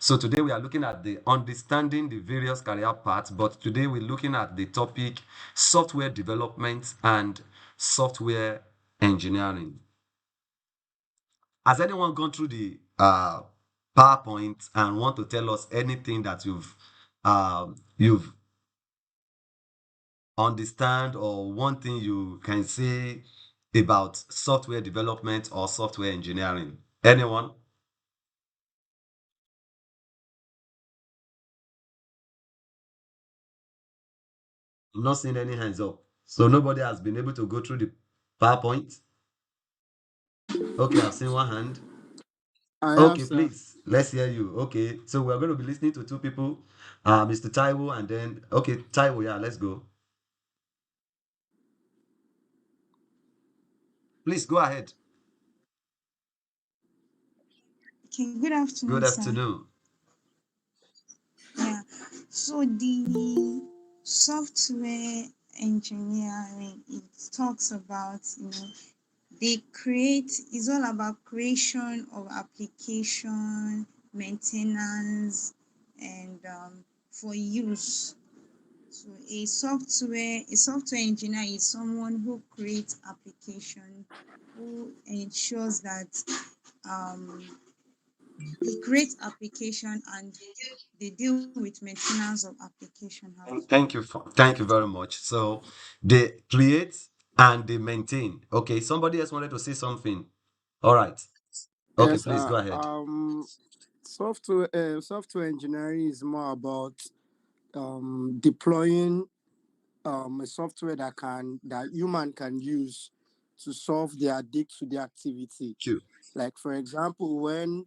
So today we are looking at the understanding the various career paths, but today we're looking at the topic software development and software engineering. Has anyone gone through the PowerPoint and want to tell us anything that you've understand, or one thing you can say about software development or software engineering? Anyone? I'm not seeing any hands up. So nobody has been able to go through the PowerPoint. Okay, I've seen one hand. I have, Okay, sir. please, let's hear you. Okay, so we're going to be listening to two people, Mr. Taiwo, and then, okay, Taiwo, yeah, let's go. Please go ahead. Okay, good Good afternoon, sir. afternoon. Yeah, so the software engineering, it talks about, they create, it's all about creation of application, maintenance, and for use. So a software engineer is someone who creates application, who ensures that um, he creates application and they deal with maintenance of application Thank as well. thank you thank you very much. So they create and they maintain. Okay, somebody else wanted to say something. All right. Okay, Yes, please go ahead. software engineering is more about deploying a software that human can use to solve their day-to-day activity. Thank you. Like for example, when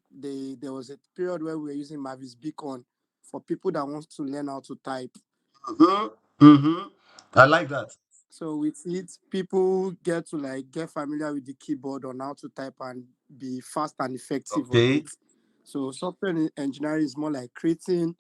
there was a period where we were using Mavis Beacon for people that want to learn how to type. Mm-hmm. Mm-hmm. I like that. So with it, people get to like get familiar with the keyboard on how to type and be fast and effective on Okay. it. So engineering is more like creating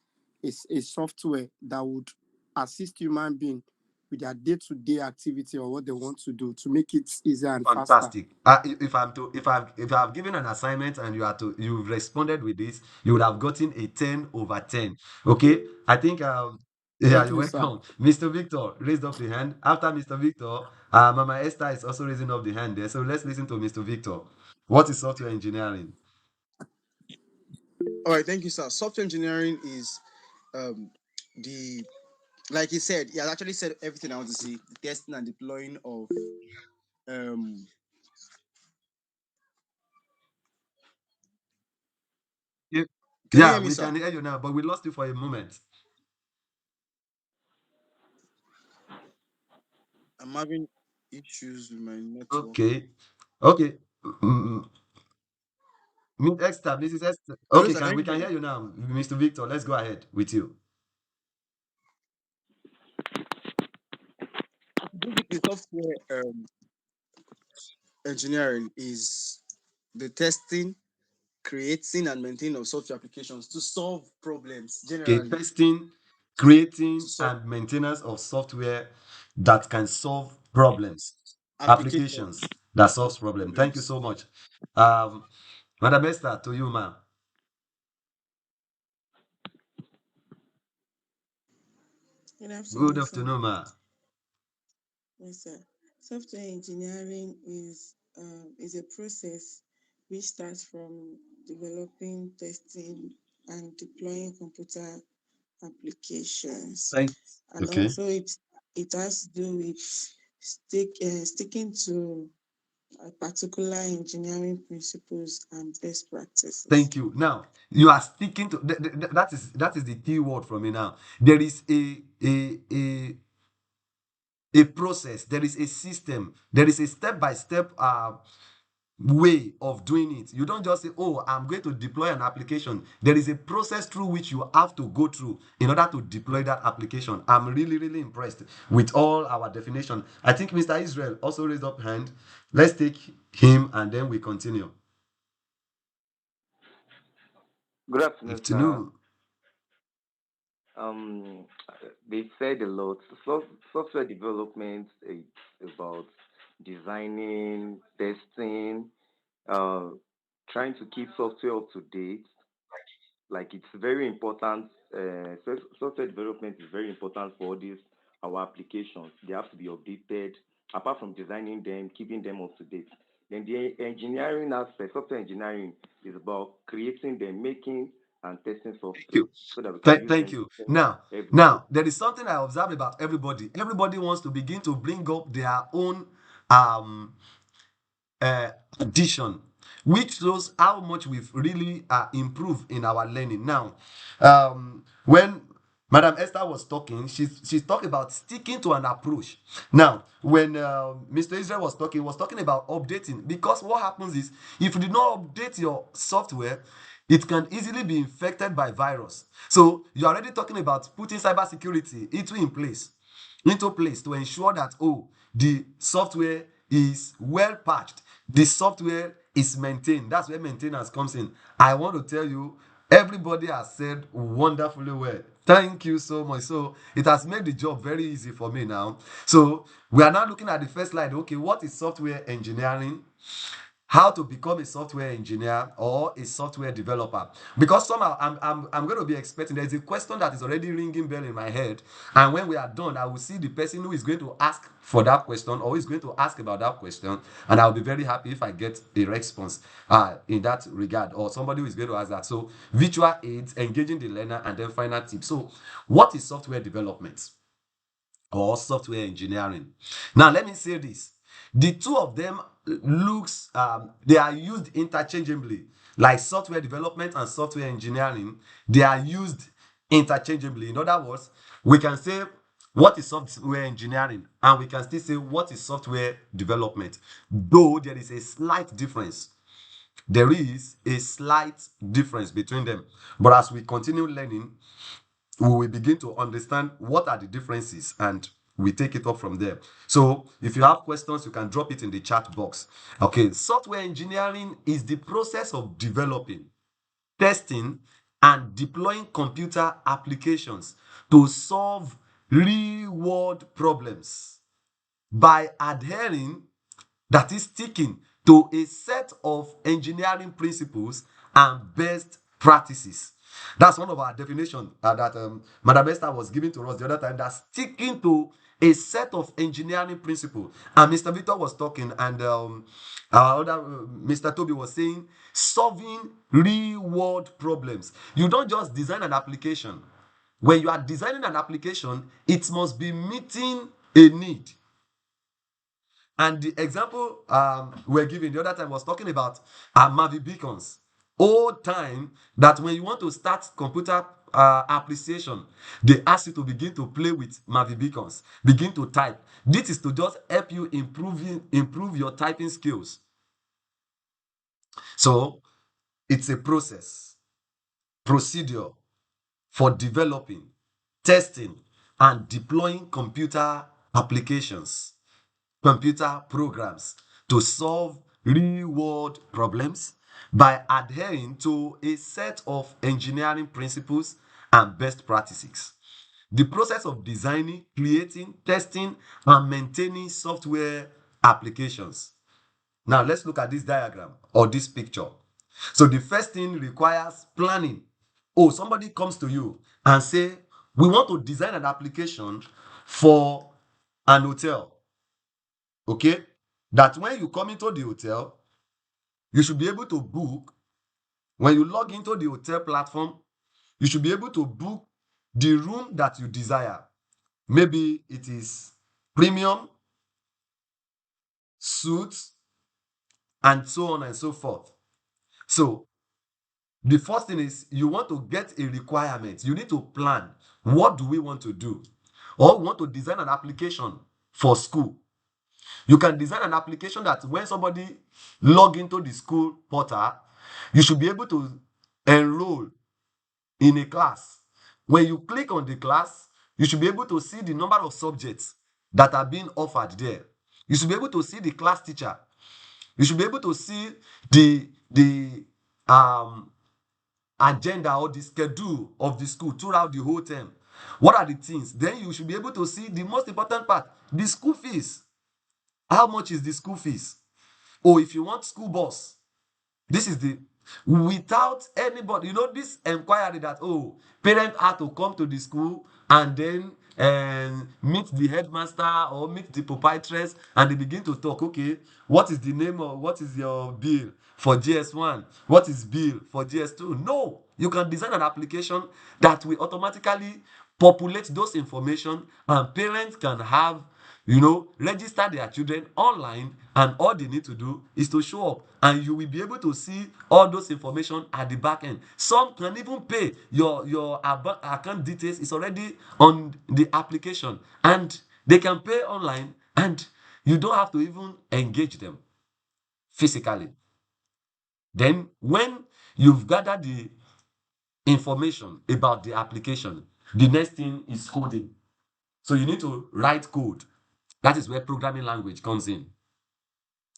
a software that would assist human being with their day-to-day activity or what they want to do to make it easier and faster. Fantastic. If I've given an assignment and you've responded with this, you would have gotten a 10 over 10. Okay. I think yeah, Thank you're you, sir. welcome. Mr. Victor raised up the hand. After Mr. Victor, Mama Esther is also raising up the hand there. So let's listen to Mr. Victor. What is software engineering? All right, thank you, sir. Software engineering is um the like he said, he has actually said everything I want to see. The testing and deploying of um Yeah, can you yeah, hear me, we sir? can hear you now, but we lost you for a moment. I'm having issues with my network. Okay. Okay. Mm, Miss Esther, Mrs. Esther. Hello, Okay, sir, can can you we hear can me? hear you now, Mr. Victor. Let's go ahead with you. Basically, software engineering is the testing, creating and maintaining of software applications to solve problems Okay, generally. testing, To creating, solve and maintenance of software that can solve problems, applications applications that solves problems. Thank you problems. so much. Um, Madam Esther, to you, ma'am. Good Good afternoon, sir. afternoon, ma'am. Yes, sir. Software engineering is a process which starts from developing, testing, and deploying computer applications, Thank. and Okay. also it has to do with sticking to particular engineering principles and best practices. Thank you. Now you are sticking to that is the key word for me now. There is a process. There is a system. There is a step by step way of doing it. You don't just say, oh, I'm going to deploy an application. There is a process through which you have to go through in order to deploy that application. I'm really, really impressed with all our definition. I think Mr. Israel also raised up hand. Let's take him and then we continue. Good afternoon, sir. Afternoon. Um, they said a lot. Software development is about designing, testing, uh, trying to keep software up to date, like it's very important. Software development is very important for all these our applications. They have to be updated. Apart from designing them, keeping them up to date. Then the engineering aspect, software engineering, is about creating them, making and testing Thank software you. so that we can use Thank them you. to test Now, every day. now there is something I observed about everybody. Everybody wants to begin to bring up their own um addition, which shows how much we've really improved in our learning. Now, when Madam Esther was talking, she's talking about sticking to an approach. Now, when Mr. Israel was talking, he was talking about updating, because what happens is if you do not update your software, it can easily be infected by virus. So you're already talking about putting cybersecurity into place to ensure that, oh, the software is well patched, the software is maintained. That's where maintenance comes in. I want to tell you, everybody has said wonderfully well. Thank you so much. So it has made the job very easy for me now. So we are now looking at the first slide. Okay, what is software engineering? How to become a software engineer or a software developer, because somehow I'm going to be expecting, there's a question that is already ringing bell in my head, and when we are done I will see the person who is going to ask for that question or is going to ask about that question, and I'll be very happy if I get a response in that regard, or somebody who is going to ask that. So virtual aids, engaging the learner, and then final tips. So what is software development or software engineering? Now let me say this, the two of them looks they are used interchangeably, like software development and software engineering, they are used interchangeably. In other words, we can say what is software engineering and we can still say what is software development, though there is a slight difference. There is a slight difference between them, but as we continue learning, we will begin to understand what are the differences and we take it up from there. So if you have questions, you can drop it in the chat box. Okay, software engineering is the process of developing, testing, and deploying computer applications to solve real world problems by adhering, that is sticking to a set of engineering principles and best practices. That's one of our definitions that Madam Esther was giving to us the other time, that sticking to a set of engineering principles. And Mr. Victor was talking, and our other Mr. Toby was saying, solving real world problems. You don't just design an application. When you are designing an application, it must be meeting a need. And the example we're giving the other time was talking about Mavi beacons. Old time, that when you want to start computer appreciation, they ask you to begin to play with Mavi beacons, begin to type. This is to just help you improve your typing skills. So it's a procedure for developing, testing, and deploying computer applications, computer programs to solve real world problems by adhering to a set of engineering principles and best practices. The process of designing, creating, testing, and maintaining software applications. Now let's look at this diagram or this picture. So the first thing requires planning. Oh, somebody comes to you and say, we want to design an application for an hotel. Okay, that when you come into the hotel, you should be able to book. When you log into the hotel platform, you should be able to book the room that you desire. Maybe it is premium, suite, and so on and so forth. So the first thing is you want to get a requirement. You need to plan. What do we want to do? Or we want to design an application for school. You can design an application that when somebody log into the school portal, you should be able to enroll in a class. When you click on the class, you should be able to see the number of subjects that are being offered there. You should be able to see the class teacher. You should be able to see the agenda or the schedule of the school throughout the whole term. What are the things? Then you should be able to see the most important part, the school fees. How much is the school fees? Oh, if you want school bus, this is the without anybody. This inquiry that, oh, parents had to come to the school and then meet the headmaster or meet the proprietress, and they begin to talk. Okay, what is the name of what is your bill for GS1? What is bill for GS2? No, you can design an application that will automatically populate those information, and parents can have register their children online, and all they need to do is to show up, and you will be able to see all those information at the back end. Some can even pay. Your account details is already on the application, and they can pay online, and you don't have to even engage them physically. Then when you've gathered the information about the application, the next thing is coding. So you need to write code. That is where programming language comes in.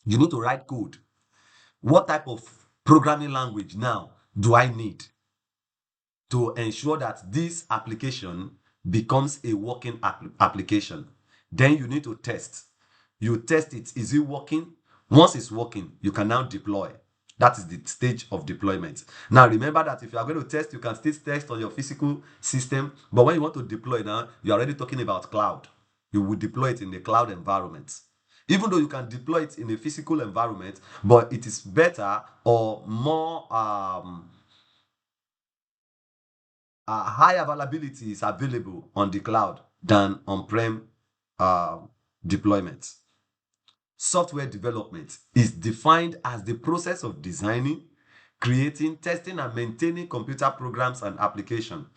You need to write code. What type of programming language now do I need to ensure that this application becomes a working application? Then you need to test. You test it. Is it working? Once it's working, you can now deploy. That is the stage of deployment. Now, remember that if you are going to test, you can still test on your physical system. But when you want to deploy now, you're already talking about cloud. You will deploy it in the cloud environment. Even though you can deploy it in a physical environment, but it is better or more high availability is available on the cloud than on-prem deployment. Software development is defined as the process of designing, creating, testing, and maintaining computer programs and applications.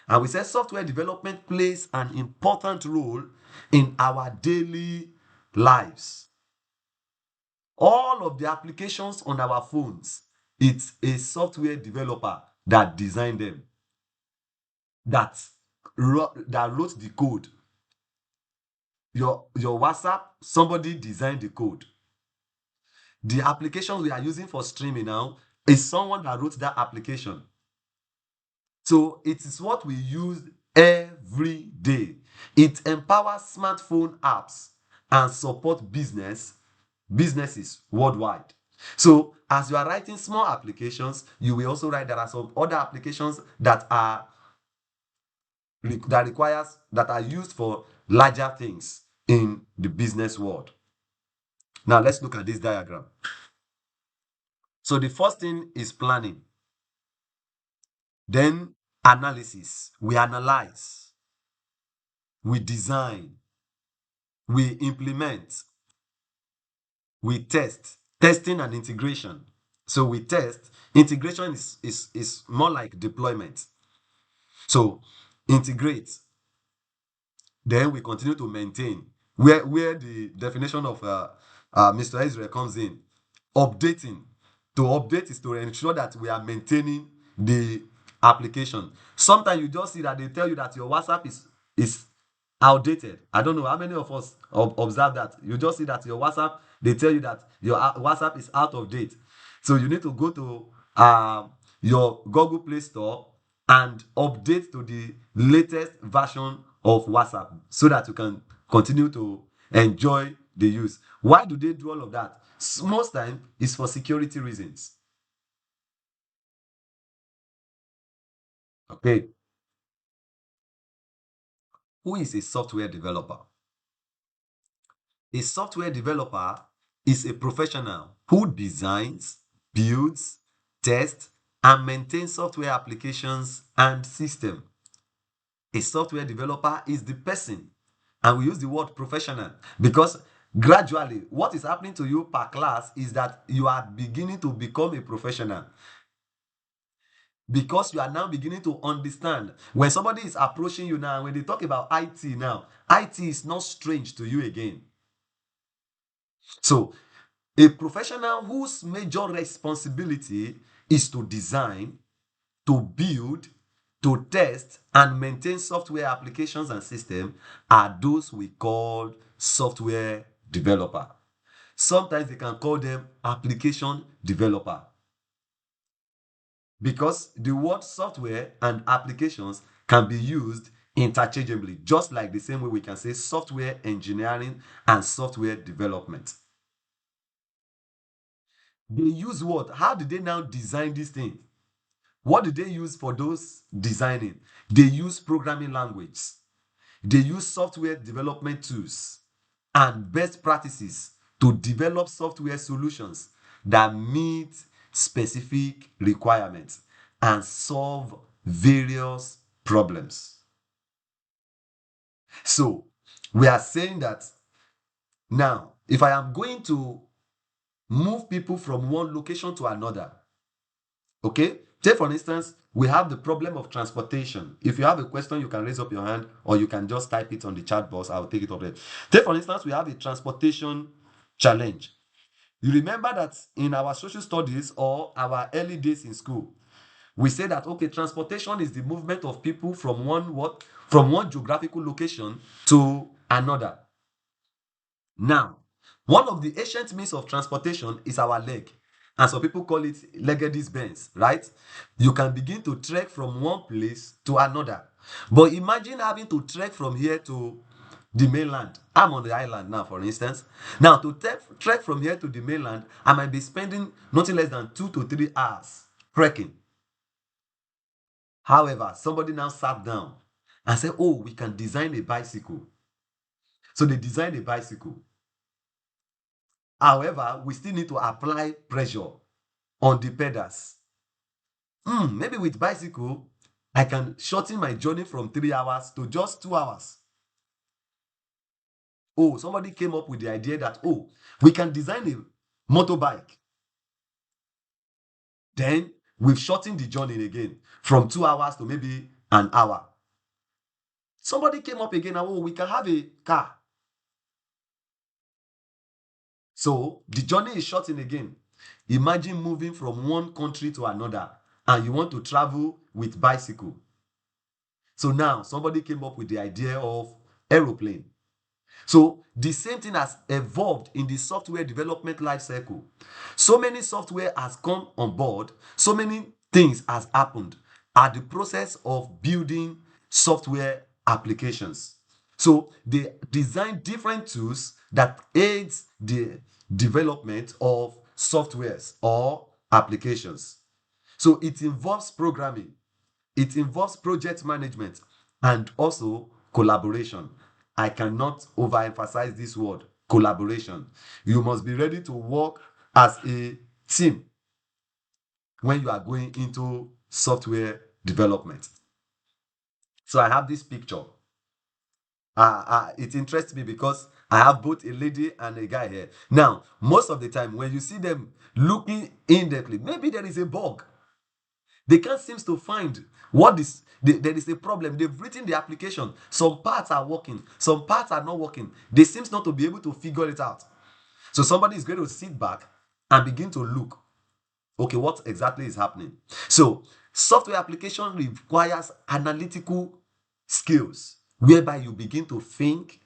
And we say software development plays an important role in our daily lives. All of the applications on our phones, it's a software developer that designed them, that wrote the code. Your WhatsApp, somebody designed the code. The application we are using for streaming now is someone that wrote that application. So it is what we use every day. It empowers smartphone apps and support businesses worldwide. So as you are writing small applications, you will also write there are some other applications that are used for larger things in the business world. Now let's look at this diagram. So the first thing is planning. Then analysis. We analyze, we design, we implement, we test. Testing and integration. So we test. Integration is more like deployment. So integrate. Then we continue to maintain. Where the definition of Mr. Israel comes in. Updating. To update is to ensure that we are maintaining the application. Sometimes you just see that they tell you that your WhatsApp is outdated. I don't know how many of us observe that. You just see that your WhatsApp, they tell you that your WhatsApp is out of date. So you need to go to your Google Play Store and update to the latest version of WhatsApp so that you can continue to enjoy the use. Why do they do all of that? Most time it's for security reasons. Okay. Who is a software developer? A software developer is a professional who designs, builds, tests, and maintains software applications and systems. A software developer is the person, and we use the word professional because gradually what is happening to you per class is that you are beginning to become a professional, because you are now beginning to understand. When somebody is approaching you now, when they talk about IT now, IT is not strange to you again. So a professional whose major responsibility is to design, to build, to test, and maintain software applications and systems are those we call software developer. Sometimes they can call them application developer, because the word software and applications can be used interchangeably, just like the same way we can say software engineering and software development. They use what? How did they now design this thing? What did they use for those designing? They use programming language. They use software development tools and best practices to develop software solutions that meet specific requirements and solve various problems. So, we are saying that now, if I am going to move people from one location to another, okay? Take for instance, we have the problem of transportation. If you have a question, you can raise up your hand or you can just type it on the chat box. I'll take it up there. Take for instance, we have a transportation challenge. You remember that in our social studies or our early days in school, we say that okay, transportation is the movement of people from one geographical location to another. Now, one of the ancient means of transportation is our leg. And some people call it Legady's Benz, right? You can begin to trek from one place to another. But imagine having to trek from here to the mainland. I'm on the island now, for instance. Now, to trek from here to the mainland, I might be spending nothing less than 2 to 3 hours trekking. However, somebody now sat down and said, oh, we can design a bicycle. So they designed a bicycle. However, we still need to apply pressure on the pedals. Maybe with bicycle, I can shorten my journey from 3 hours to just 2 hours. Oh, somebody came up with the idea that, oh, we can design a motorbike. Then we've shortened the journey again from 2 hours to maybe an hour. Somebody came up again, oh, we can have a car. So the journey is shortened again. Imagine moving from one country to another and you want to travel with bicycle. So now somebody came up with the idea of aeroplane. So the same thing has evolved in the software development life cycle. So many software has come on board, so many things has happened at the process of building software applications. So they design different tools that aids the development of softwares or applications. So it involves programming, it involves project management, and also collaboration. I cannot overemphasize this word, collaboration. You must be ready to work as a team when you are going into software development. So I have this picture. It interests me because I have both a lady and a guy here. Now, most of the time, when you see them looking in depthly, maybe there is a bug. They can't seem to find what is there is a problem. They've written the application. Some parts are working, some parts are not working. They seem not to be able to figure it out. So somebody is going to sit back and begin to look. Okay, what exactly is happening? So software application requires analytical skills whereby you begin to think,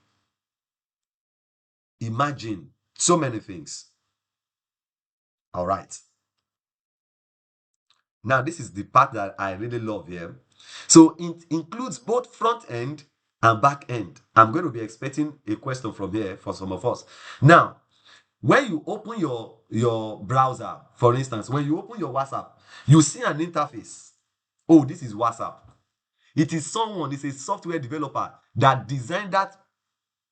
imagine so many things. All right. Now, this is the part that I really love here. So it includes both front end and back end. I'm going to be expecting a question from here for some of us. Now, when you open your browser, for instance, when you open your WhatsApp, you see an interface. Oh, this is WhatsApp. It is someone, it's a software developer that designed that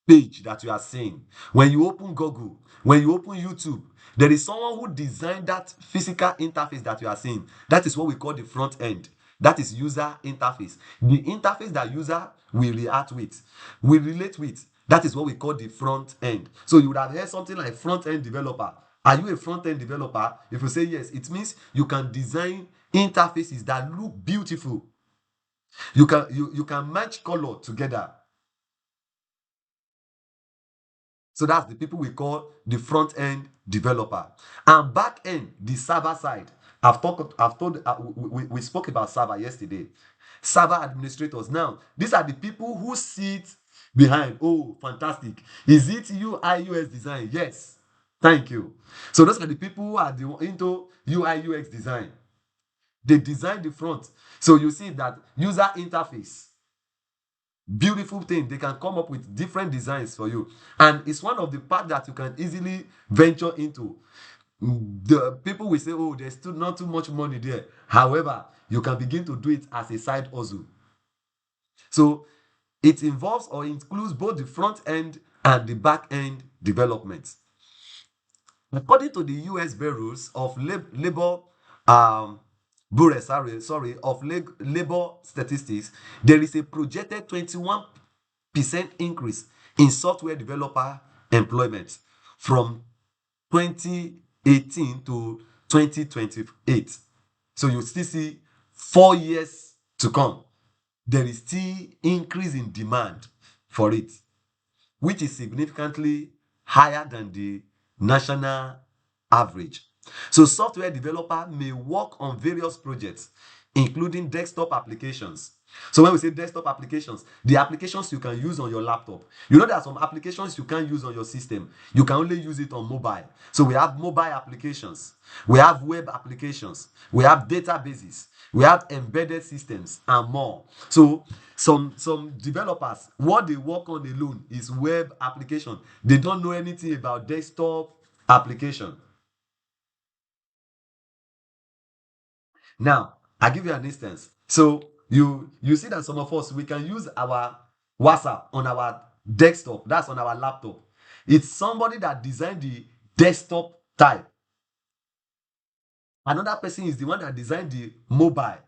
page that you are seeing. When you open Google, when you open YouTube, there is someone who designed that physical interface that you are seeing. That is what we call the front end. That is user interface. The interface that user will react with, will relate with. That is what we call the front end. So you would have heard something like front end developer. Are you a front end developer? If you say yes, it means you can design interfaces that look beautiful. You can match color together. So that's the people we call the front end developer. And back end, the server side. We spoke about server yesterday. Server administrators. Now, these are the people who sit behind. Oh, fantastic. Is it UI UX design? Yes. Thank you. So those are the people who are into UI UX design. They design the front. So you see that user interface. Beautiful thing. They can come up with different designs for you, and it's one of the parts that you can easily venture into. the people will say, oh, there's still not too much money there. However, you can begin to do it as a side hustle. So it involves or includes both the front end and the back end development. According to the US Bureaus of Labor Bureau, of Labor Statistics, there is a projected 21% increase in software developer employment from 2018 to 2028. So you still see 4 years to come. There is still increase in demand for it, which is significantly higher than the national average. So software developer may work on various projects, including desktop applications. So when we say desktop applications, the applications you can use on your laptop. You know there are some applications you can't use on your system. You can only use it on mobile. So we have mobile applications, we have web applications, we have databases, we have embedded systems and more. So some developers, what they work on alone is web application. They don't know anything about desktop application. Now, I give you an instance. So you see that some of us we can use our WhatsApp on our desktop, that's on our laptop. It's somebody that designed the desktop type. Another person is the one that designed the mobile.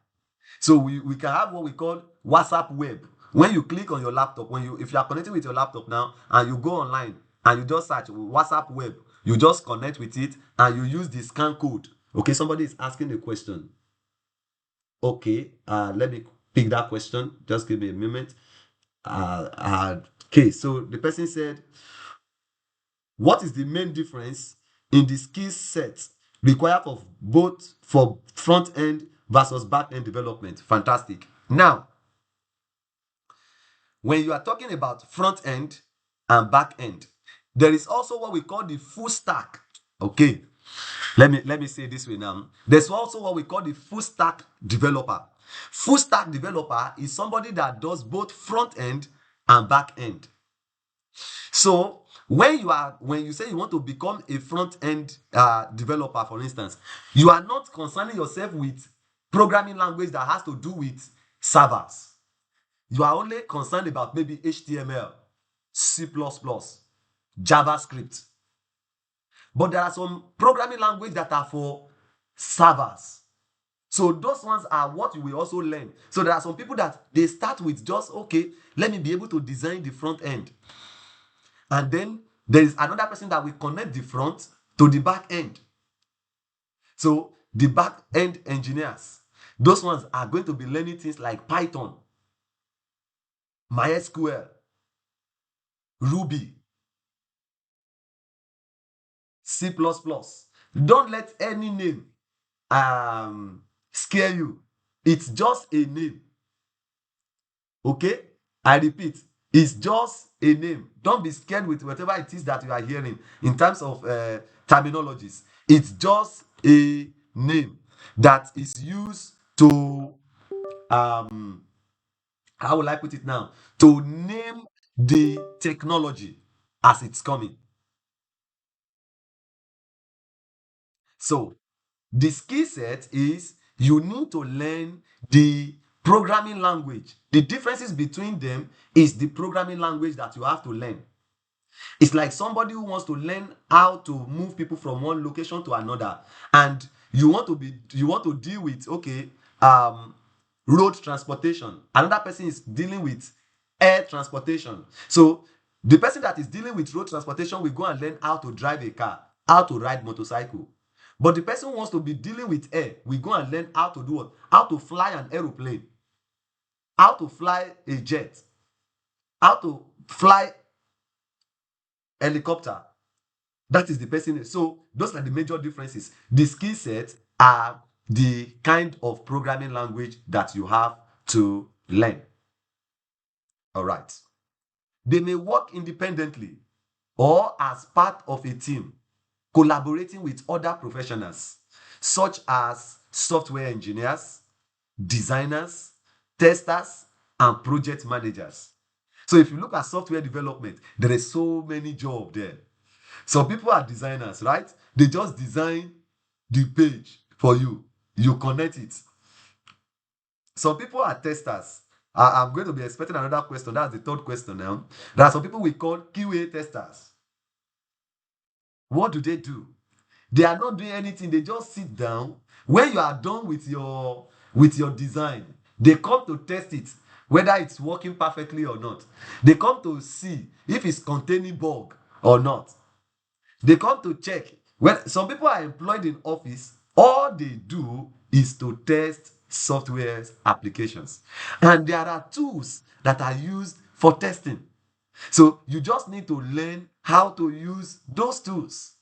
So we can have what we call WhatsApp web. When you click on your laptop, if you are connected with your laptop now and you go online and you just search WhatsApp web, you just connect with it and you use the scan code. Okay, somebody is asking a question. Okay, let me pick that question. Just give me a moment. Okay, so the person said, what is the main difference in the skill set required of both for front end versus back end development? Fantastic. Now, when you are talking about front end and back end, there is also what we call the full stack. Okay, let me say it this way now. There's also what we call the full stack developer. Full stack developer is somebody that does both front end and back end. So when you say you want to become a front end developer, for instance, you are not concerning yourself with programming language that has to do with servers. You are only concerned about maybe HTML, C++, JavaScript. But there are some programming language that are for servers. So those ones are what you will also learn. So there are some people that they start with just, okay, let me be able to design the front end. And then there is another person that will connect the front to the back end. So the back end engineers, those ones are going to be learning things like Python, MySQL, Ruby, C++. Don't let any name scare you. It's just a name. Okay? I repeat, it's just a name. Don't be scared with whatever it is that you are hearing in terms of terminologies. It's just a name that is used to how will I put it now? To name the technology as it's coming. So the skill set is you need to learn the programming language. The differences between them is the programming language that you have to learn. It's like somebody who wants to learn how to move people from one location to another, and you want to deal with road transportation. Another person is dealing with air transportation. So the person that is dealing with road transportation will go and learn how to drive a car, how to ride motorcycle. But the person who wants to be dealing with air will go and learn how to do what? How to fly an aeroplane, how to fly a jet, how to fly helicopter. That is the person. So those are the major differences. The skill sets are the kind of programming language that you have to learn. All right. They may work independently or as part of a team, collaborating with other professionals, such as software engineers, designers, testers, and project managers. So if you look at software development, there is so many jobs there. Some people are designers, right? They just design the page for you. You connect it. Some people are testers. I'm going to be expecting another question. That's the third question now. There are some people we call QA testers. What do? They are not doing anything. They just sit down. When you are done with your design, they come to test it, whether it's working perfectly or not. They come to see if it's containing bug or not. They come to check. When some people are employed in office, all they do is to test software applications. And there are tools that are used for testing. So you just need to learn how to use those tools.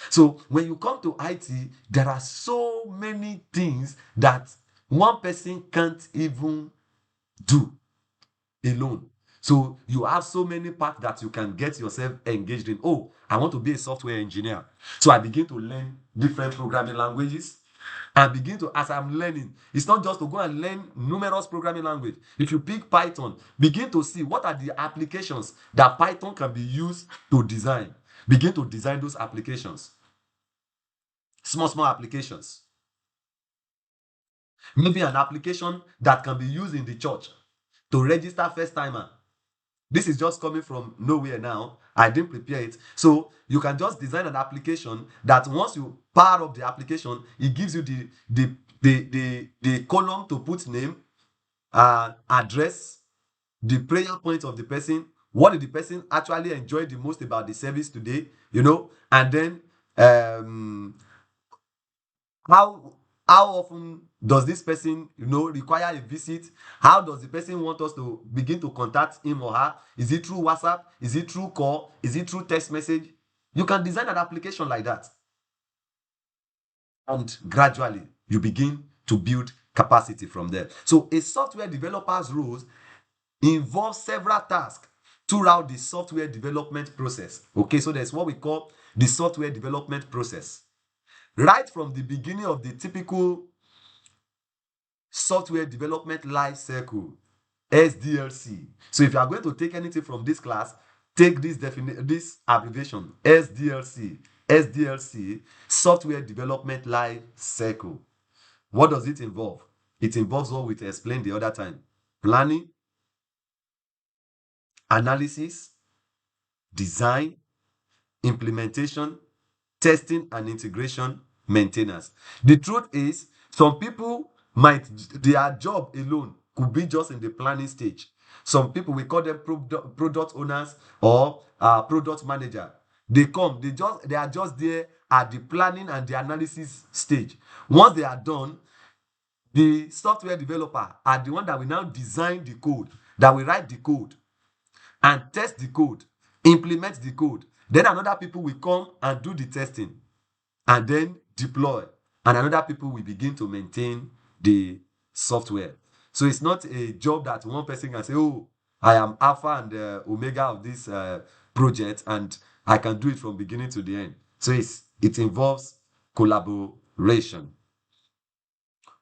So when you come to IT, there are so many things that one person can't even do alone. So you have so many paths that you can get yourself engaged in. Oh, I want to be a software engineer. So I begin to learn different programming languages. And begin to, as I'm learning, it's not just to go and learn numerous programming language. If you pick Python, begin to see what are the applications that Python can be used to design. Begin to design those applications. Small applications. Maybe an application that can be used in the church to register first timer. This is just coming from nowhere now. I didn't prepare it. So you can just design an application that once you power up the application, it gives you the column to put name, address, the prayer point of the person, what did the person actually enjoy the most about the service today, and then how often does this person require a visit? How does the person want us to begin to contact him or her? Is it through WhatsApp? Is it through call? Is it through text message? You can design an application like that, and gradually you begin to build capacity from there. So a software developer's roles involve several tasks throughout the software development process. Okay, so there's what we call the software development process. Right from the beginning of the typical software development life cycle, SDLC. So if you are going to take anything from this class, take this abbreviation, SDLC. SDLC, software development life cycle. What does it involve? It involves what we explained the other time: planning, analysis, design, implementation, testing and integration, maintenance. The truth is, some people their job alone could be just in the planning stage. Some people, we call them product owners or product manager. They are just there at the planning and the analysis stage. Once they are done, the software developer are the one that will now design the code, that will write the code and test the code, implement the code. Then another people will come and do the testing and then deploy. And another people will begin to maintain the software. So it's not a job that one person can say, oh, I am alpha and omega of this project and I can do it from beginning to the end. So it involves collaboration.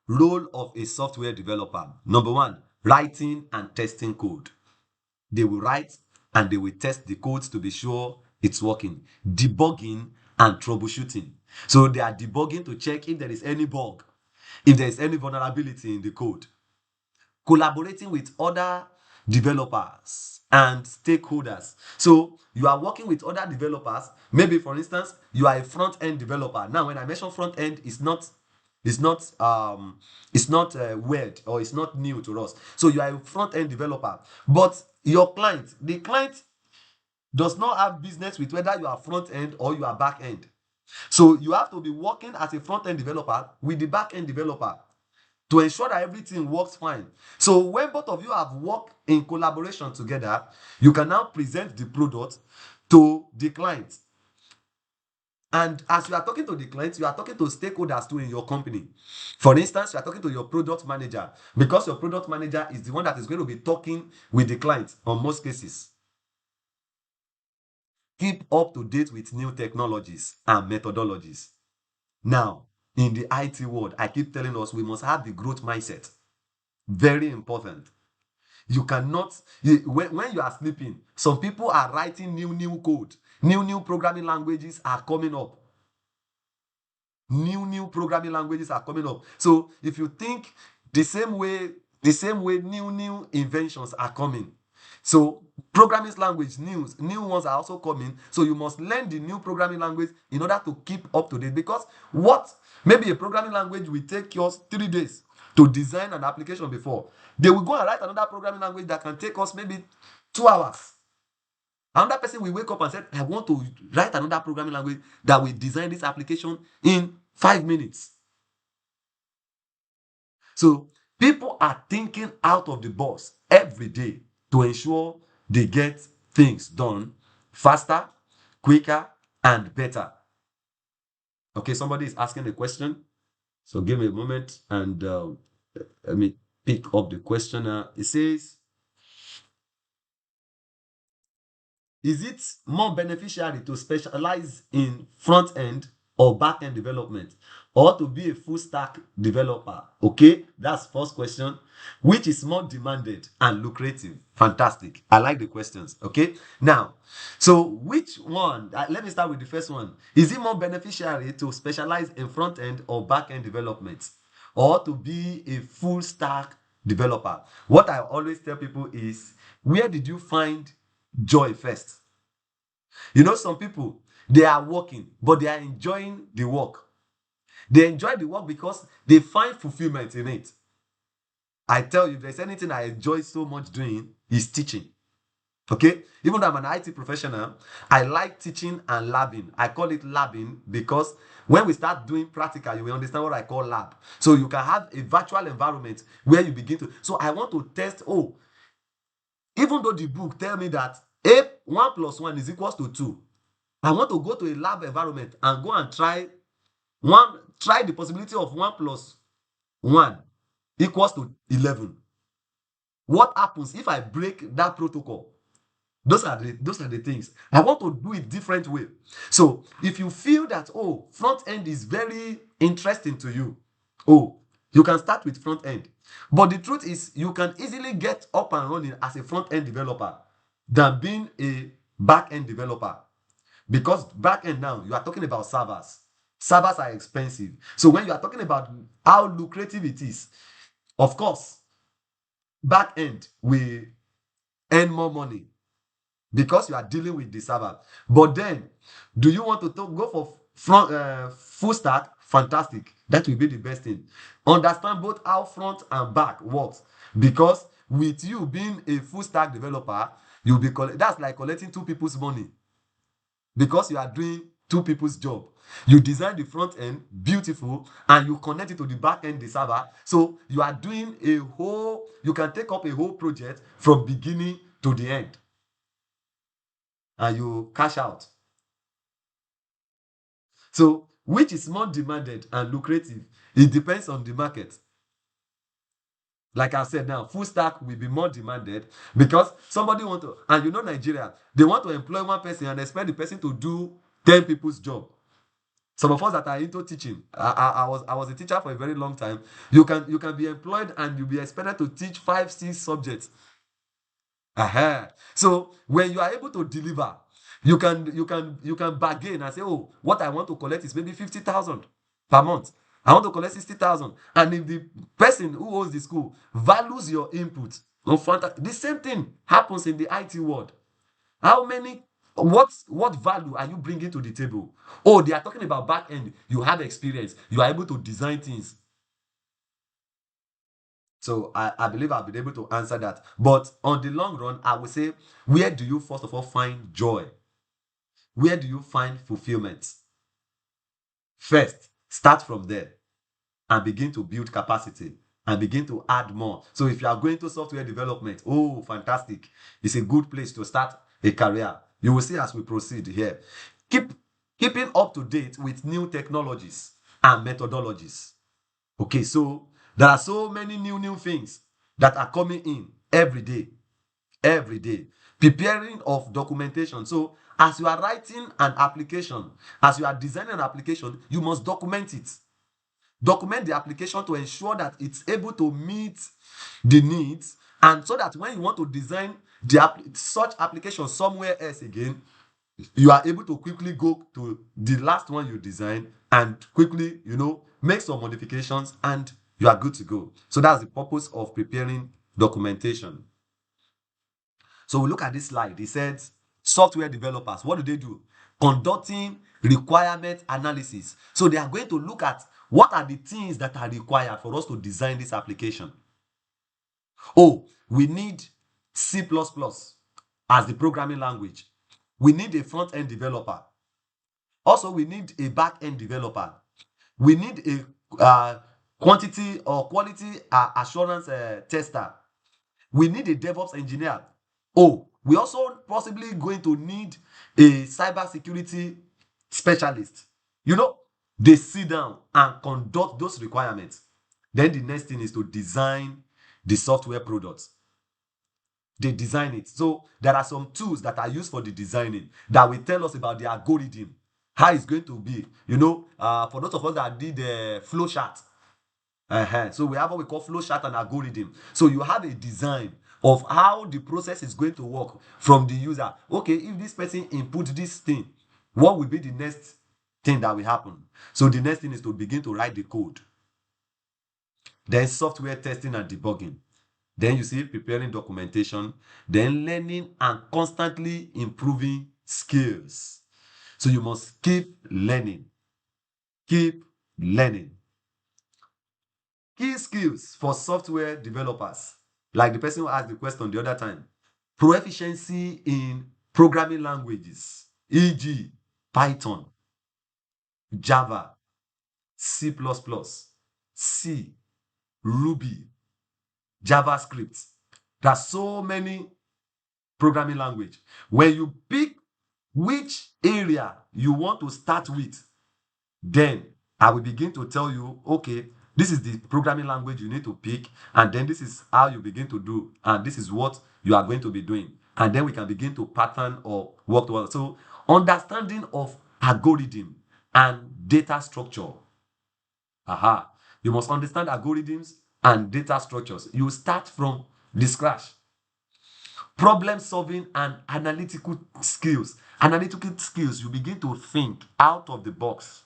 Role of a software developer. Number one, writing and testing code. They will write and they will test the codes to be sure it's working. Debugging and troubleshooting. So they are debugging to check if there is any bug, if there is any vulnerability in the code. Collaborating with other developers and stakeholders. So you are working with other developers. Maybe, for instance, you are a front-end developer. Now, when I mention front-end, it's not weird or it's not new to us. So you are a front-end developer, but the client does not have business with whether you are front-end or you are back-end. So you have to be working as a front-end developer with the back-end developer to ensure that everything works fine. So when both of you have worked in collaboration together, you can now present the product to the client. And as you are talking to the client, you are talking to stakeholders too in your company. For instance, you are talking to your product manager, because your product manager is the one that is going to be talking with the client on most cases. Keep up to date with new technologies and methodologies. Now, in the IT world, I keep telling us we must have the growth mindset. Very important. You cannot, when you are sleeping, some people are writing new code. New programming languages are coming up. New programming languages are coming up. So if you think the same way new inventions are coming. So programming language new ones are also coming. So you must learn the new programming language in order to keep up to date. Because what maybe a programming language will take us 3 days to design an application before, they will go and write another programming language that can take us maybe 2 hours. Another person will wake up and say, I want to write another programming language that will design this application in 5 minutes. So people are thinking out of the box every day to ensure they get things done faster, quicker, and better. Okay, somebody is asking a question. So give me a moment and let me pick up the question. It says, is it more beneficial to specialize in front end or back end development, or to be a full stack developer? Okay, that's first question. Which is more demanded and lucrative? Fantastic. I like the questions. Okay, now, so which one? Let me start with the first one. Is it more beneficial to specialize in front end or back end development, or to be a full stack developer? What I always tell people is, where did you find joy first? You know, some people, they are working, but they are enjoying the work. They enjoy the work because they find fulfillment in it. I tell you, if there's anything I enjoy so much doing, is teaching. Okay, even though I'm an IT professional, I like teaching and labbing. I call it labbing because when we start doing practical, you will understand what I call lab. So you can have a virtual environment where you begin to. So I want to test. Oh, even though the book tell me that 1 + 1 is equals to 2, I want to go to a lab environment and go and try the possibility of 1 + 1 equals to 11. What happens if I break that protocol? Those are the things. I want to do it different way. So if you feel that, oh, front end is very interesting to you, oh, you can start with front end. But the truth is, you can easily get up and running as a front end developer than being a back end developer. Because back end now, you are talking about servers. Servers are expensive. So when you are talking about how lucrative it is, of course, back end will earn more money because you are dealing with the server. But then, do you want to go for full stack? Fantastic. That will be the best thing. Understand both how front and back works. Because with you being a full stack developer, you'll be that's like collecting 2 people's money. Because you are doing 2 people's job. You design the front end, beautiful, and you connect it to the back end, the server. So you are doing you can take up a whole project from beginning to the end. And you cash out. So which is more demanded and lucrative? It depends on the market. Like I said now, full stack will be more demanded because somebody want to, and you know Nigeria, they want to employ 1 person and expect the person to do 10 people's job. Some of us that are into teaching, I was a teacher for a very long time. You can be employed and you'll be expected to teach 5, 6 subjects. So when you are able to deliver, you can bargain and say, oh, what I want to collect is maybe 50,000 per month. I want to collect 60,000. And if the person who owns the school values your input, the same thing happens in the IT world. What value are you bringing to the table? Oh, they are talking about back end. You have experience. You are able to design things. So I believe I'll be able to answer that. But on the long run, I would say, where do you first of all find joy? Where do you find fulfillment? First, start from there and begin to build capacity and begin to add more. So if you are going to software development, oh, fantastic. It's a good place to start a career. You will see as we proceed here. Keeping up to date with new technologies and methodologies. Okay, so there are so many new things that are coming in every day. Preparing of documentation. So as you are writing an application, as you are designing an application, you must document it. Document the application to ensure that it's able to meet the needs, and so that when you want to design such application somewhere else again, you are able to quickly go to the last one you design and quickly, make some modifications and you are good to go. So that's the purpose of preparing documentation. So we look at this slide. It says software developers, what do? Conducting requirement analysis. So they are going to look at what are the things that are required for us to design this application. Oh, we need C++ as the programming language. We need a front-end developer. Also, we need a back-end developer. We need a quantity or quality assurance tester. We need a DevOps engineer. Oh, we also possibly going to need a cybersecurity specialist. They sit down and conduct those requirements. Then the next thing is to design the software products. They design it. So there are some tools that are used for the designing that will tell us about the algorithm, how it's going to be. For those of us that did the flow chart, so we have what we call flow chart and algorithm. So you have a design of how the process is going to work from the user. Okay, if this person input this thing, what will be the next thing that will happen? So the next thing is to begin to write the code. Then software testing and debugging. Then you see preparing documentation, then learning and constantly improving skills. So you must keep learning. Keep learning. Key skills for software developers, like the person who asked the question the other time. Proficiency in programming languages, e.g., Python, Java, C++, C, Ruby, JavaScript. There are so many programming language. When you pick which area you want to start with, then I will begin to tell you, okay, this is the programming language you need to pick, and then this is how you begin to do, and this is what you are going to be doing. And then we can begin to pattern or work towards. So understanding of algorithm and data structure. You must understand algorithms and data structures. You start from the scratch. Problem solving and analytical skills. Analytical skills, you begin to think out of the box.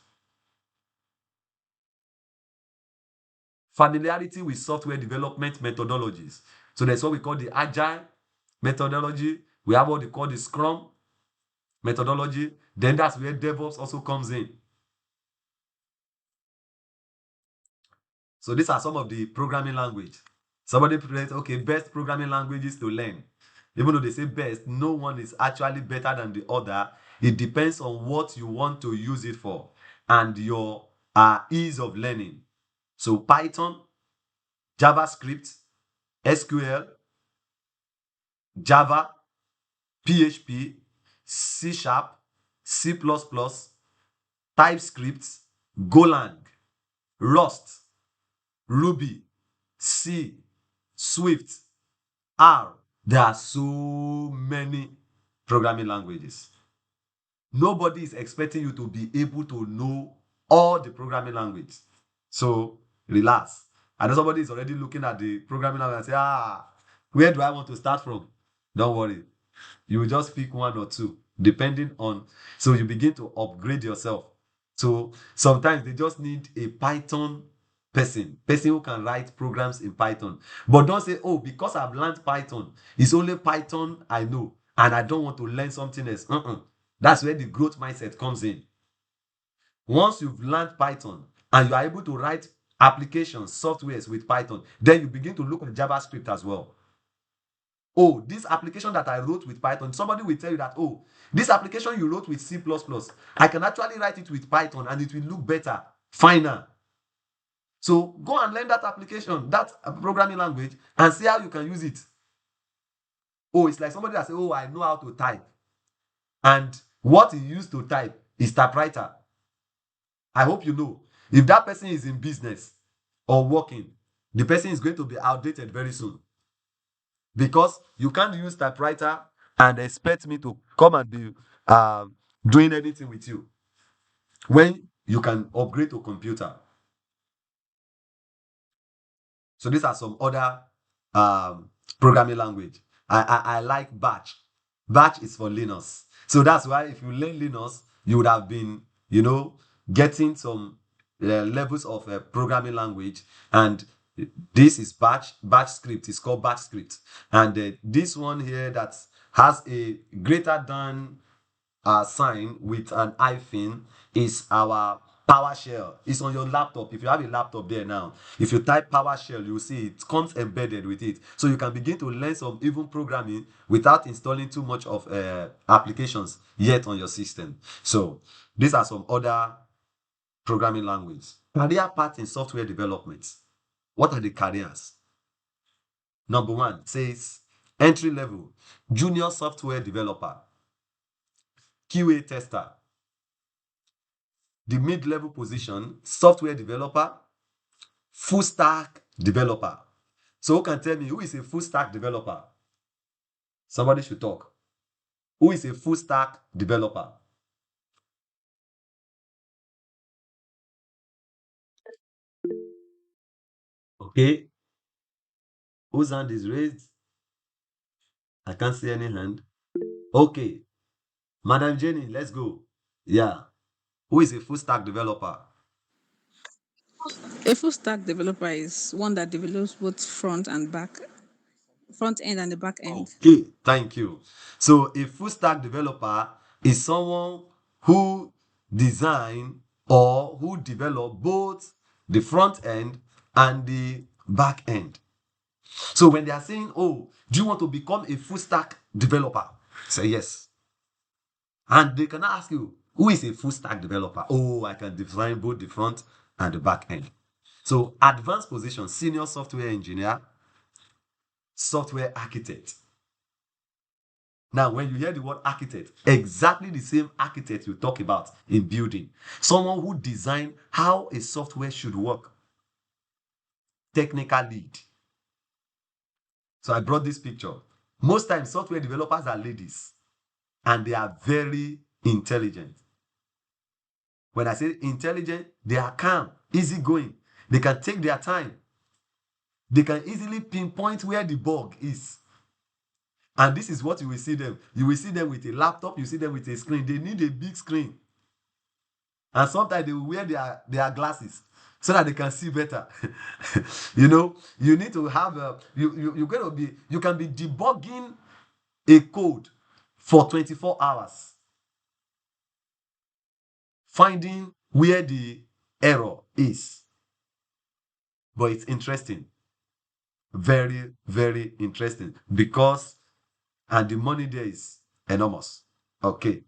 Familiarity with software development methodologies. So there's what we call the agile methodology. We have what we call the Scrum methodology. Then that's where DevOps also comes in. So these are some of the programming language. Somebody says, okay, best programming languages to learn. Even though they say best, no one is actually better than the other. It depends on what you want to use it for and your ease of learning. So Python, JavaScript, SQL, Java, PHP, C#, C++, TypeScript, Golang, Rust, Ruby, C, Swift, R. There are so many programming languages. Nobody is expecting you to be able to know all the programming language. So relax. I know somebody is already looking at the programming language and say, where do I want to start from? Don't worry. You will just pick one or two, depending on. So you begin to upgrade yourself. So sometimes they just need a Python person who can write programs in Python. But don't say, oh, because I've learned Python, it's only Python I know, and I don't want to learn something else. That's where the growth mindset comes in. Once you've learned Python and you are able to write applications, softwares with Python, then you begin to look at JavaScript as well. Oh, this application that I wrote with Python, somebody will tell you that, oh, this application you wrote with C++, I can actually write it with Python and it will look better, finer. So go and learn that application, that programming language, and see how you can use it. Oh, it's like somebody that says, oh, I know how to type. And what he used to type is typewriter. I hope you know. If that person is in business or working, the person is going to be outdated very soon. Because you can't use typewriter and expect me to come and be doing anything with you when you can upgrade to computer. So these are some other programming language. I like Bash. Bash is for Linux. So that's why if you learn Linux, you would have been, getting some levels of programming language. And this is batch script. It's called batch script. And this one here that has a greater than sign with an hyphen is our PowerShell. It's on your laptop. If you have a laptop there now, if you type PowerShell, you'll see it comes embedded with it. So you can begin to learn some even programming without installing too much of applications yet on your system. So these are some other programming languages. Career path in software development. What are the careers? Number 1 says entry level, junior software developer, QA tester. The mid-level position, software developer, full stack developer. So who can tell me who is a full stack developer? Somebody should talk. Who is a full stack developer? Okay. Whose hand is raised? I can't see any hand. Okay. Madam Jenny, let's go. Yeah. Who is a full stack developer? A full stack developer is one that develops both front end and the back end. Okay, thank you. So a full stack developer is someone who design or who develop both the front end and the back end. So when they are saying, oh, do you want to become a full stack developer? Say yes. And they can ask you, who is a full stack developer? Oh, I can design both the front and the back end. So advanced position, senior software engineer, software architect. Now, when you hear the word architect, exactly the same architect you talk about in building. Someone who design how a software should work. Technical lead. So I brought this picture. Most times, software developers are ladies, and they are very intelligent. When I say intelligent, they are calm, easygoing. They can take their time. They can easily pinpoint where the bug is. And this is what you will see them. You will see them with a laptop, you see them with a screen. They need a big screen. And sometimes they will wear their glasses so that they can see better. You need to have you can be debugging a code for 24 hours, finding where the error is. But it's interesting. Very, very interesting because and the money there is enormous. Okay.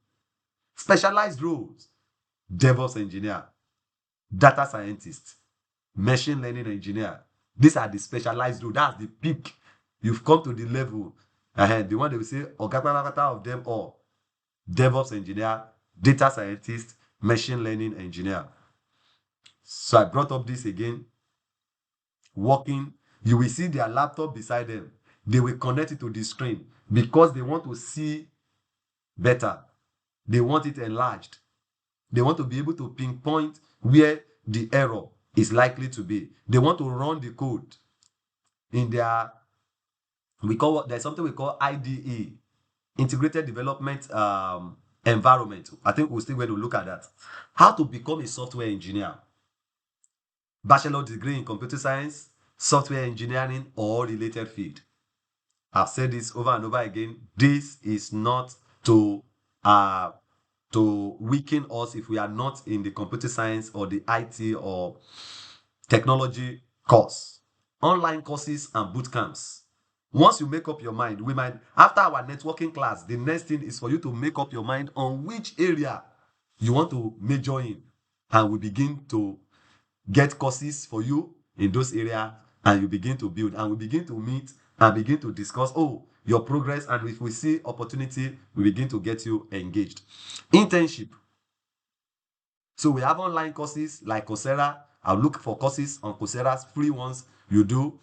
Specialized roles: DevOps engineer, data scientist, machine learning engineer. These are the specialized roles. That's the peak. You've come to the level. The one they will say, of them all. DevOps engineer, data scientist, machine learning engineer. So I brought up this again. Working, you will see their laptop beside them. They will connect it to the screen because they want to see better. They want it enlarged. They want to be able to pinpoint where the error is likely to be. They want to run the code in their, there's something we call IDE, Integrated Development Environment. I think we're still going to look at that. How to become a software engineer. Bachelor degree in computer science, software engineering, or related field. I've said this over and over again. This is not to weaken us if we are not in the computer science or the IT or technology course. Online courses and boot camps. Once you make up your mind, we might, after our networking class, the next thing is for you to make up your mind on which area you want to major in. And we begin to get courses for you in those areas, and you begin to build, and we begin to meet and begin to discuss your progress, and if we see opportunity, we begin to get you engaged. Internship. So we have online courses like Coursera. I'll look for courses on Coursera, free ones. You do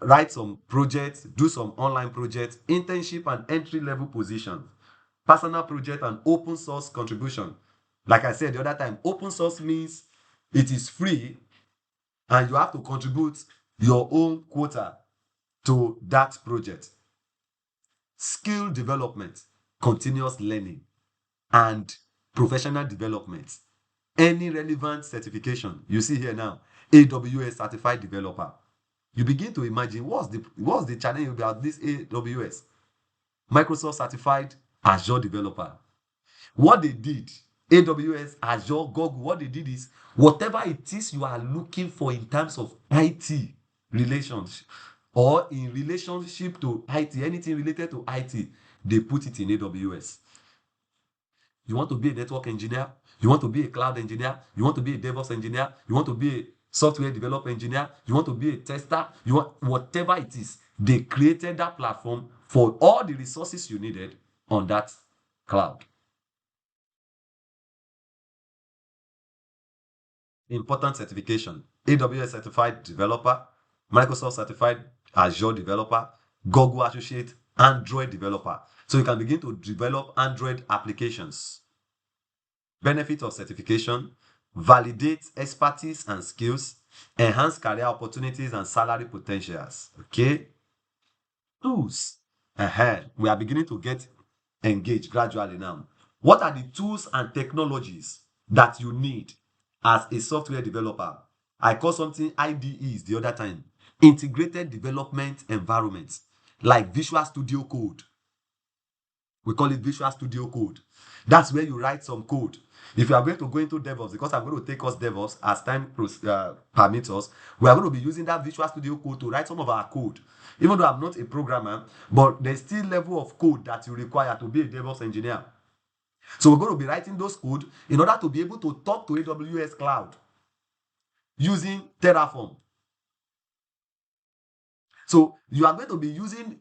write some projects, do some online projects. Internship and entry-level position, personal project and open source contribution. Like I said the other time, open source means it is free and you have to contribute your own quota to that project. Skill development. continuous learning, and professional development. Any relevant certification you see here now, AWS certified developer. You begin to imagine what's the challenge about this AWS, Microsoft certified Azure developer. What they did, AWS, Azure, Google, what they did is whatever it is you are looking for in terms of IT relations or in relationship to IT, anything related to IT, they put it in AWS. You want to be a network engineer, you want to be a cloud engineer, you want to be a DevOps engineer, you want to be a software developer engineer, you want to be a tester, you want whatever it is, they created that platform for all the resources you needed on that cloud. Important certification: AWS certified developer, Microsoft certified Azure developer, Google associate, Android developer. So you can begin to develop Android applications. Benefit of certification: validate expertise and skills, enhance career opportunities and salary potentials. Okay. Tools. We are beginning to get engaged gradually now. What are the tools and technologies that you need as a software developer? I call something IDEs the other time. Integrated Development Environments, like Visual Studio Code. We call it Visual Studio Code. That's where you write some code. If you are going to go into DevOps, because I'm going to take us DevOps as time permits us, we are going to be using that Visual Studio Code to write some of our code. Even though I'm not a programmer, but there's still level of code that you require to be a DevOps engineer. So we're going to be writing those code in order to be able to talk to AWS Cloud using Terraform. So you are going to be using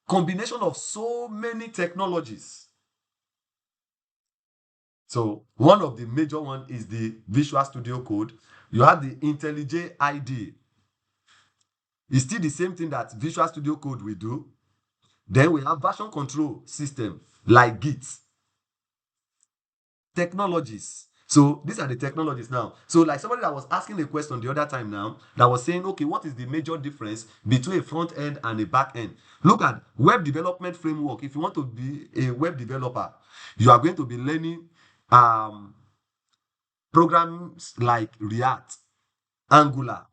combination of so many technologies. So one of the major one is the Visual Studio Code. You have the IntelliJ IDE. It's still the same thing that Visual Studio Code will do. Then we have version control system like Git. Technologies. So these are the technologies now. So like somebody that was asking a question the other time now, that was saying, okay, what is the major difference between a front end and a back end? Look at web development framework. If you want to be a web developer, you are going to be learning programs like React, Angular.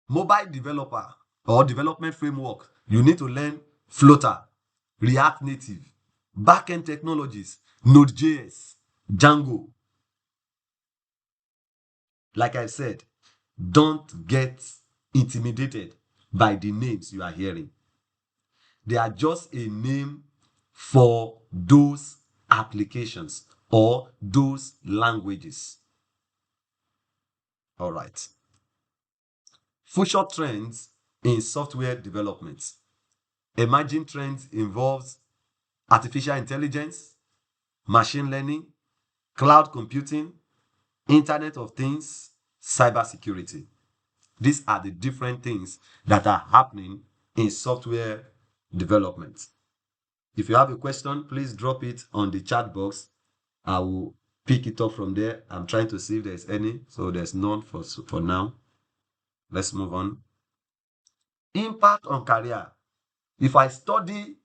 Mobile developer or development framework, you need to learn Flutter, React Native. Backend technologies, Node.js, Django. Like I said, don't get intimidated by the names you are hearing. They are just a name for those applications or those languages. All right. Future trends in software development. Emerging trends involves artificial intelligence, machine learning, cloud computing, Internet of Things, cybersecurity. These are the different things that are happening in software development. If you have a question, please drop it on the chat box. I will pick it up from there. I'm trying to see if there's any. So there's none for now. Let's move on. Impact on career. If I study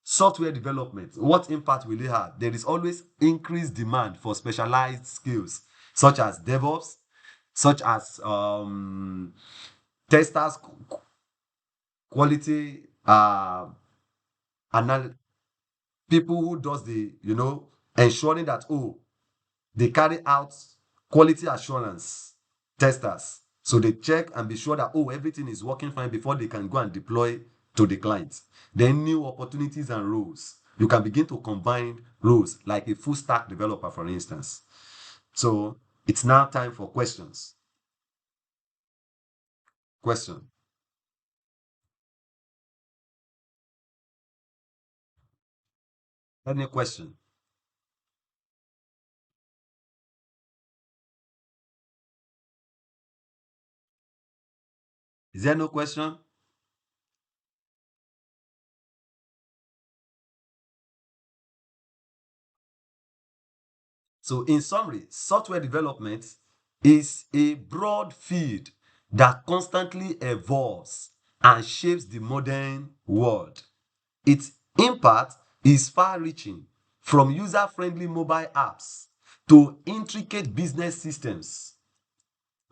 software development, what impact will it have? There is always increased demand for specialized skills such as DevOps, such as testers, quality people who does the ensuring that they carry out quality assurance testers. So they check and be sure that everything is working fine before they can go and deploy to the clients. Then new opportunities and roles. You can begin to combine roles like a full stack developer, for instance. So it's now time for questions. Question. Any question? Is there no question? So in summary, software development is a broad field that constantly evolves and shapes the modern world. It Impact is far-reaching, from user-friendly mobile apps to intricate business systems.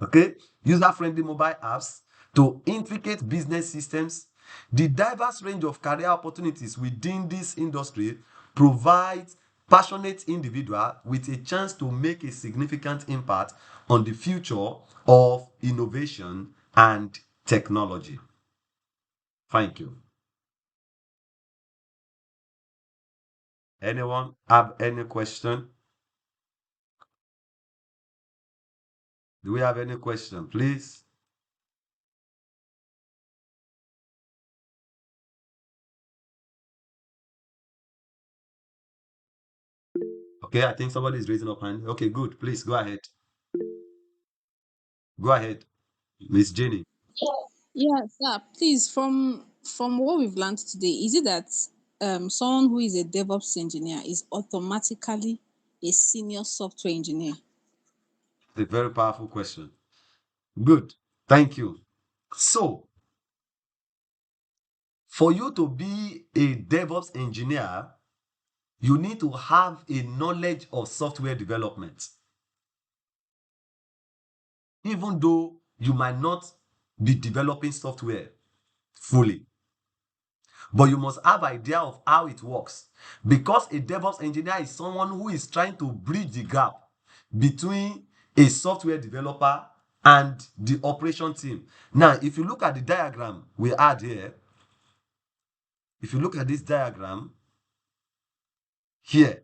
Okay, user-friendly mobile apps to intricate business systems. The diverse range of career opportunities within this industry provides passionate individuals with a chance to make a significant impact on the future of innovation and technology. Thank you. Anyone have any question? Do we have any question, please? Okay, I think somebody is raising up hand. Okay, good. Please go ahead. Go ahead, Miss Jenny. Yes, please, from what we've learned today, is it that someone who is a DevOps engineer is automatically a senior software engineer? It's a very powerful question. Good. Thank you. So, for you to be a DevOps engineer, you need to have a knowledge of software development. Even though you might not be developing software fully, but you must have idea of how it works, because a DevOps engineer is someone who is trying to bridge the gap between a software developer and the operation team. Now, if you look at the diagram we had here, if you look at this diagram here,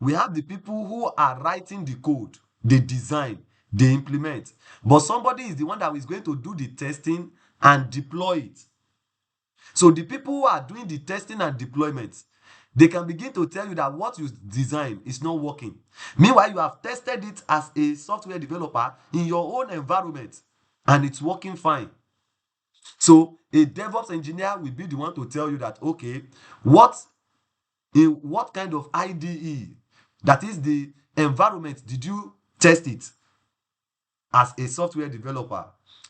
we have the people who are writing the code, they design, they implement, but somebody is the one that is going to do the testing and deploy it. So the people who are doing the testing and deployment, they can begin to tell you that what you design is not working. Meanwhile, you have tested it as a software developer in your own environment and it's working fine. So a DevOps engineer will be the one to tell you that, okay, in what kind of IDE, that is the environment, did you test it as a software developer?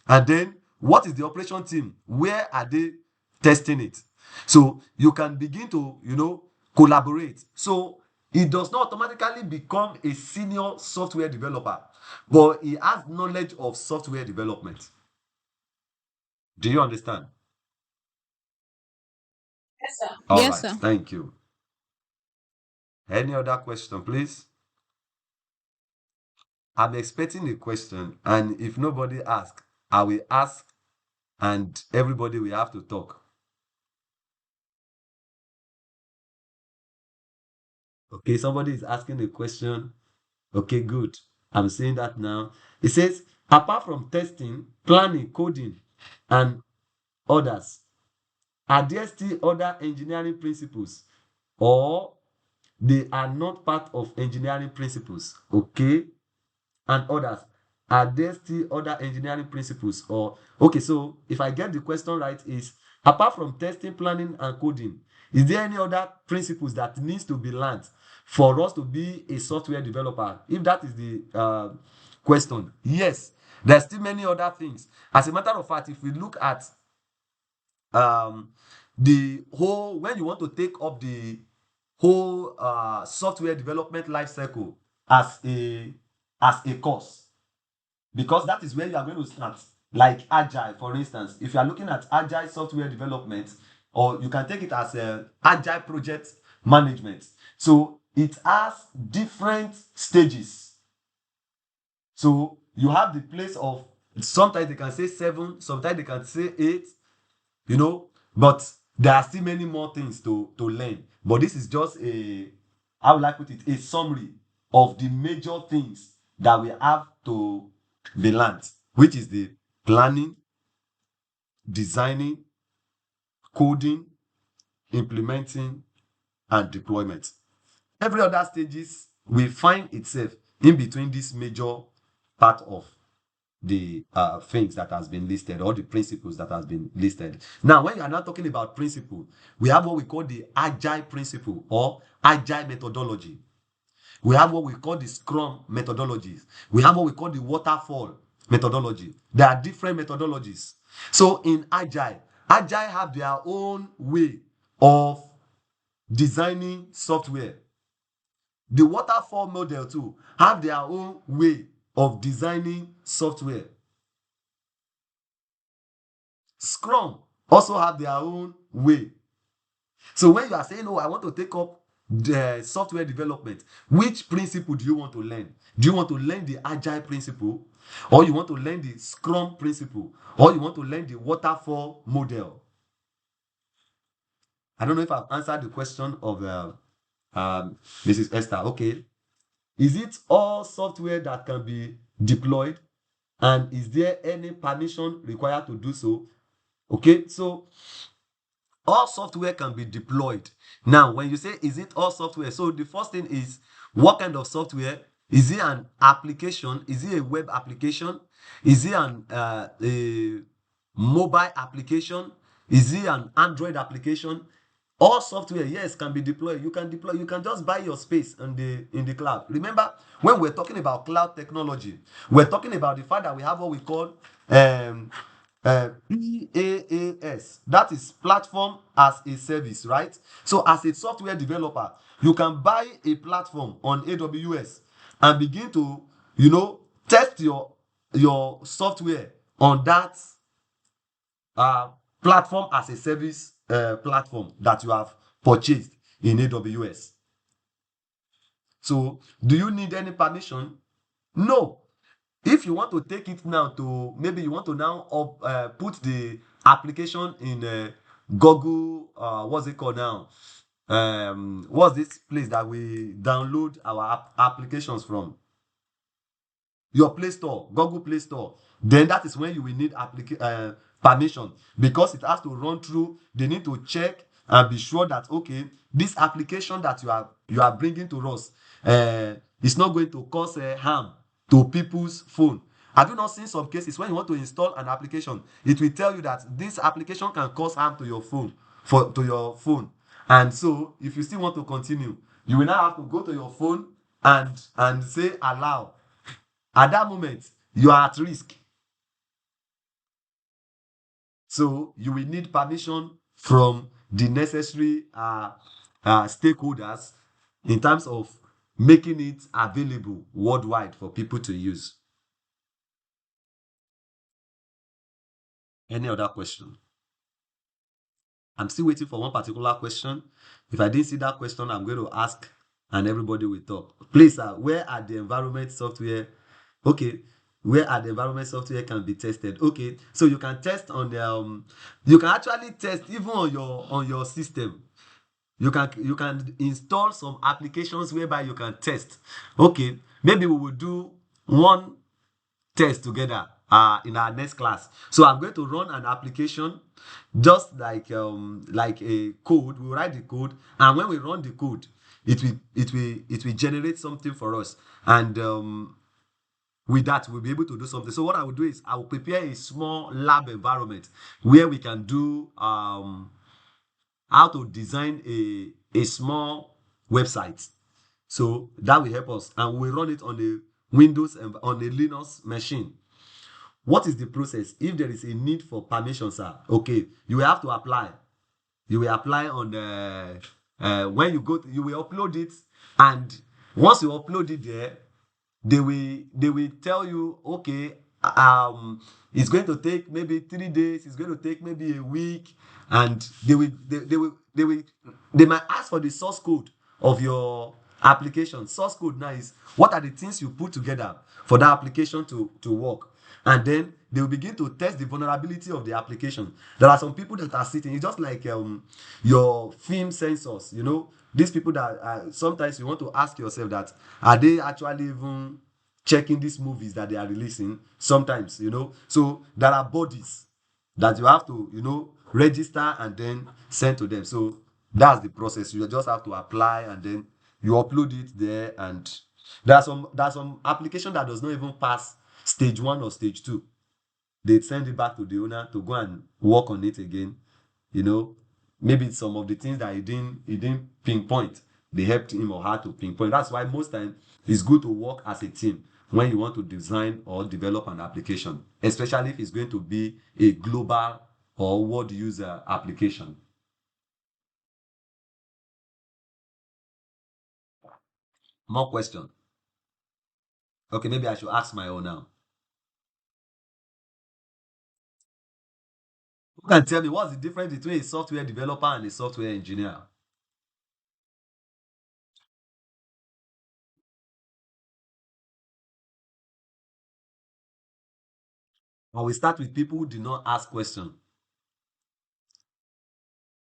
And then what is the operation team? Where are they testing it? So you can begin to, collaborate. So he does not automatically become a senior software developer, but he has knowledge of software development. Do you understand? Yes, sir. All Yes, right, sir. thank you. Any other question, please? I'm expecting a question, and if nobody asks, I will ask, and everybody will have to talk. Okay, somebody is asking a question. Okay, good. I'm saying that now. It says, apart from testing, planning, coding, and others, are there still other engineering principles, or they are not part of engineering principles? Okay, and others, are there still other engineering principles? Or okay, so if I get the question right, is apart from testing, planning, and coding, is there any other principles that needs to be learned for us to be a software developer? If that is the question, yes, there's still many other things. As a matter of fact, if we look at the whole, when you want to take up the whole software development life cycle as a course, because that is where you are going to start, like agile, for instance. If you are looking at agile software development, or you can take it as a agile project management, so it has different stages. So you have the place of, sometimes they can say 7, sometimes they can say 8, but there are still many more things to learn. But this is just how would I put it, a summary of the major things that we have to be learned, which is the planning, designing, coding, implementing, and deployment. Every other stages will find itself in between this major part of the things that has been listed, or the principles that has been listed. Now, when you are not talking about principle, we have what we call the agile principle or agile methodology. We have what we call the Scrum methodologies. We have what we call the waterfall methodology. There are different methodologies. So in Agile have their own way of designing software. The waterfall model too have their own way of designing software. Scrum also have their own way. So when you are saying, oh, I want to take up the software development, which principle do you want to learn? Do you want to learn the agile principle, or you want to learn the Scrum principle, or you want to learn the waterfall model? I don't know if I've answered the question of Mrs. Esther. Okay. Is it all software that can be deployed? And is there any permission required to do so? Okay, so all software can be deployed. Now, when you say, is it all software? So the first thing is, what kind of software? Is it an application? Is it a web application? Is it a mobile application? Is it an Android application? All software, yes, can be deployed. You can deploy. You can just buy your space in the cloud. Remember, when we're talking about cloud technology, we're talking about the fact that we have what we call PaaS. That is platform as a service, right? So, as a software developer, you can buy a platform on AWS and begin to, test your software on that platform as a service platform that you have purchased in AWS. So, do you need any permission? No. If you want to take it now to, maybe you want to now put the application in Google, what's it called now? What's this place that we download our applications from? Your Play Store, Google Play Store. Then that is when you will need permission, because it has to run through. They need to check and be sure that, okay, this application that you are bringing to us is not going to cause harm to people's phone. Have you not seen some cases when you want to install an application, it will tell you that this application can cause harm to your phone, and so if you still want to continue, you will now have to go to your phone and say allow. At that moment, you are at risk. So you will need permission from the necessary stakeholders in terms of making it available worldwide for people to use. Any other question? I'm still waiting for one particular question. If I didn't see that question, I'm going to ask and everybody will talk. Please, where are the environment software? Okay, where are the environment software can be tested? Okay, so you can test on the you can actually test even on your system. You can install some applications whereby you can test. Okay, maybe we will do one test together in our next class. So I'm going to run an application just like a code. We write the code, and when we run the code, it will generate something for us, and with that we'll be able to do something. So what I will do is I will prepare a small lab environment where we can do how to design a small website. So that will help us, and we run it on the Windows and on the Linux machine. What is the process? If there is a need for permission, sir, okay, you will have to apply. You will apply on the when you go to, you will upload it, and once you upload it there, they will tell you, okay, it's going to take maybe 3 days, it's going to take maybe a week, and they might ask for the source code of your application. Source code now is what are the things you put together for that application to work, and then they will begin to test the vulnerability of the application. There are some people that are sitting, it's just like your film sensors, these people that sometimes you want to ask yourself that, are they actually even checking these movies that they are releasing sometimes, so there are bodies that you have to register and then send to them. So that's the process. You just have to apply, and then you upload it there, and there's some application that does not even pass stage 1 or stage 2. They send it back to the owner to go and work on it again. Maybe some of the things that he didn't pinpoint, they helped him or her to pinpoint. That's why most time it's good to work as a team when you want to design or develop an application, especially if it's going to be a global or world user application. More question. Okay, maybe I should ask my own now. Who can tell me what's the difference between a software developer and a software engineer? Or we start with people who did not ask questions.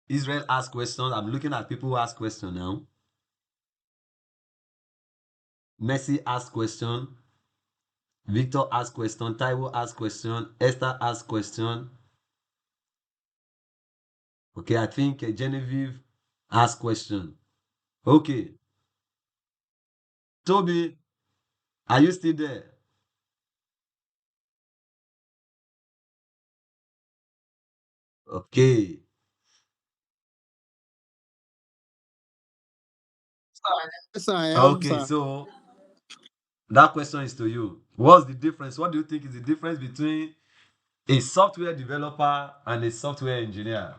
Israel asked questions. I'm looking at people who ask questions now. Messi asked question. Victor asked question. Taiwo asked question. Esther asked question. Okay, I think Genevieve asked question. Okay. Toby, are you still there? Okay. Yes, I am, Okay, sir. so that question is to you. What's the difference? What do you think is the difference between a software developer and a software engineer?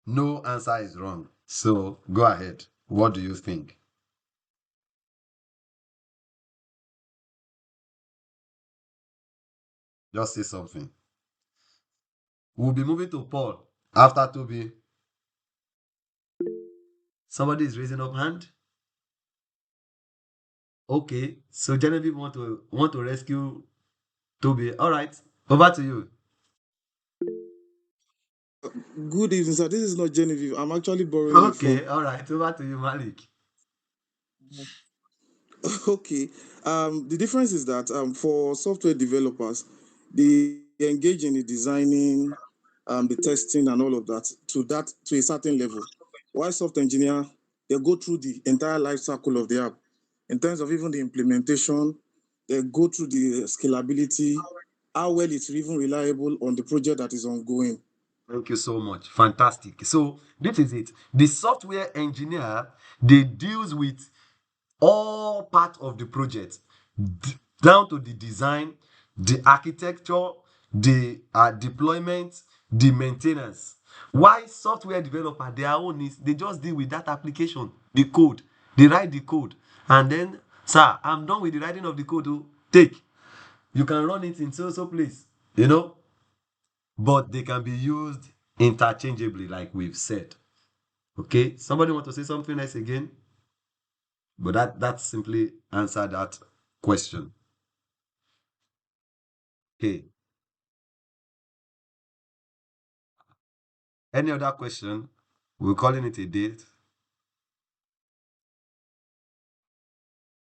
No answer is wrong. So go ahead. What do you think? Just say something. We'll be moving to Paul after Toby. Somebody is raising up hand. Okay, so Genevieve want to rescue Toby. All right, over to you. Good evening, sir. This is not Genevieve. I'm actually borrowing a phone. Okay, all right, over to you, Malik. Okay. The difference is that for software developers, they engage in the designing, the testing, and all of that to a certain level. While software engineer, they go through the entire life cycle of the app, in terms of even the implementation. They go through the scalability, how well it's even reliable on the project that is ongoing. Thank you so much. Fantastic. So this is it. The software engineer, they deals with all part of the project, down to the design, the architecture, the deployment, the maintenance. Why software developer, their own is they just deal with that application, the code. They write the code, and then, sir, I'm done with the writing of the code. Oh, take. You can run it in so place, but they can be used interchangeably, like we've said. Okay, somebody want to say something else again? But that simply answer that question. Okay. Any other question? We're calling it a date.